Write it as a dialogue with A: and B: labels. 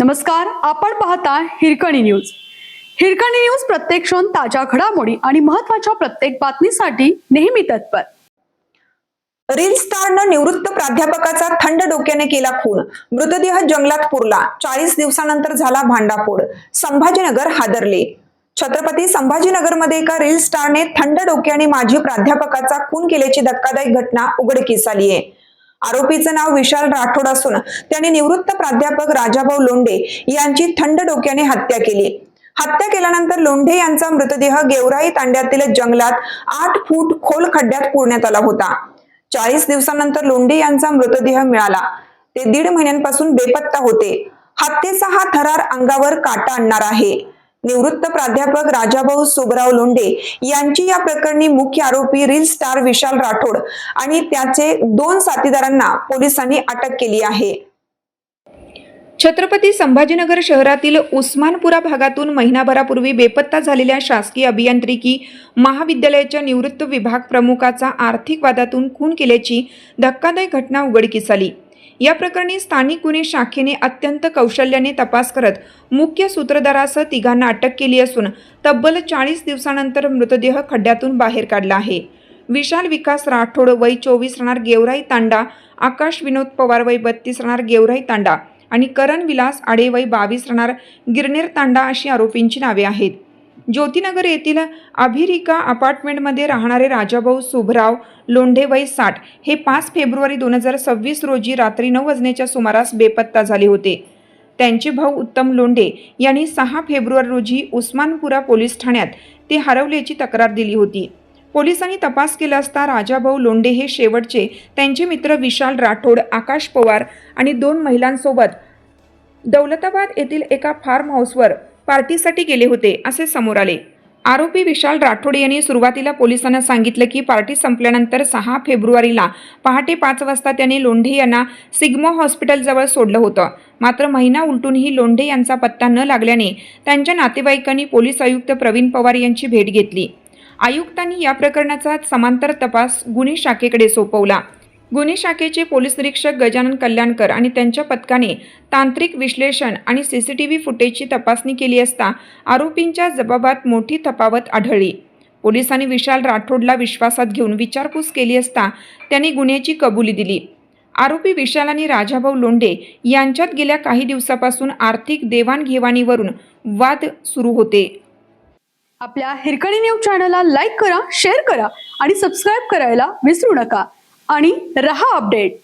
A: नमस्कार, आपण पाहता हिरकणी न्यूज। हिरकणी न्यूज प्रत्येक क्षण ताज्या घडामोडी आणि महत्त्वाच्या प्रत्येक बातमीसाठी नेहमी तत्पर।
B: रील स्टारनं निवृत्त प्राध्यापकाचा थंड डोक्याने केला खून, मृतदेह जंगलात पुरला, 40 दिवसानंतर झाला भांडाफोड, संभाजीनगर हादरले। छत्रपती संभाजीनगरमध्ये एका रील स्टारने थंड डोक्याने माजी प्राध्यापकाचा खून केल्याची धक्कादायक घटना उघडकीस आली आहे। आरोपीचं नाव विशाल राठोड असून त्याने निवृत्त प्राध्यापक राजाभाऊ लोंढे यांची थंड डोक्याने हत्या केली। हत्या केल्यानंतर लोंढे यांचा मृतदेह गेवराई तांड्यातील जंगलात 8 फूट खोल खड्ड्यात पुरण्यात आला होता। 40 दिवसानंतर लोंढे यांचा मृतदेह मिळाला। ते 1.5 महिन्यांपासून बेपत्ता होते। हत्येचा हा थरार अंगावर काटा आणणार आहे। निवृत्त प्राध्यापक राजाभाऊ सुबराव लोंढे यांची या प्रकरणी मुख्य आरोपी रील स्टार विशाल राठोड आणि त्याचे 2 साथीदारांना पोलिसांनी अटक केली आहे।
C: छत्रपती संभाजीनगर शहरातील उस्मानपुरा भागातून महिनाभरापूर्वी बेपत्ता झालेल्या शासकीय अभियांत्रिकी महाविद्यालयाच्या निवृत्त विभाग प्रमुखाचा आर्थिक वादातून खून केल्याची धक्कादायक घटना उघडकीस आली। या प्रकरणी स्थानिक गुन्हे शाखेने अत्यंत कौशल्याने तपास करत मुख्य सूत्रधारासह 3घांना अटक केली असून तब्बल 40 दिवसानंतर मृतदेह खड्ड्यातून बाहेर काढला आहे। विशाल विकास राठोड वय 24 राहणार गेवराई तांडा, आकाश विनोद पवार वय 32 राहणार गेवराई तांडा आणि करण विलास आडे वय 22 राहणार गिरनेर तांडा अशी आरोपींची नावे आहेत। ज्योतिनगर येथील अभिरिका अपार्टमेंटमध्ये राहणारे राजाभाऊ सुबराव लोंढे वय 60 हे 5 फेब्रुवारी 2026 रोजी रात्री 9 वाजण्याच्या सुमारास बेपत्ता झाले होते। त्यांचे भाऊ उत्तम लोंढे यांनी 6 फेब्रुवारी रोजी उस्मानपुरा पोलीस ठाण्यात ते हरवल्याची तक्रार दिली होती। पोलिसांनी तपास केला असता राजाभाऊ लोंढे हे शेवटचे त्यांचे मित्र विशाल राठोड, आकाश पवार आणि 2 महिलांसोबत दौलताबाद येथील एका फार्म हाऊसवर पार्टीसाठी गेले होते असे समोर आले। आरोपी विशाल राठोड यांनी सुरुवातीला पोलिसांना सांगितलं की पार्टी संपल्यानंतर 6 फेब्रुवारीला पहाटे 5 वाजता त्यांनी लोंढे यांना सिग्मा हॉस्पिटलजवळ सोडलं होतं। मात्र महिना उलटूनही लोंढे यांचा पत्ता न लागल्याने त्यांच्या नातेवाईकांनी पोलीस आयुक्त प्रवीण पवार यांची भेट घेतली। आयुक्तांनी या प्रकरणाचा समांतर तपास गुन्हे शाखेकडे सोपवला। गुन्हे शाखेचे पोलीस निरीक्षक गजानन कल्याणकर आणि त्यांच्या पथकाने तांत्रिक विश्लेषण आणि सीसीटीव्ही फुटेजची तपासणी केली असता आरोपींच्या जबाबात मोठी तफावत आढळली। पोलिसांनी विशाल राठोडला विश्वासात घेऊन विचारपूस केली असता त्यांनी गुन्ह्याची कबुली दिली। आरोपी विशाल आणि राजाभाऊ लोंढे यांच्यात गेल्या काही दिवसापासून आर्थिक देवाणघेवाणीवरून वाद सुरू होते।
A: आपल्या हिरकणी न्यूज चॅनलला लाईक करा, शेअर करा आणि सबस्क्राइब करायला विसरू नका आणि रहा अपडेट।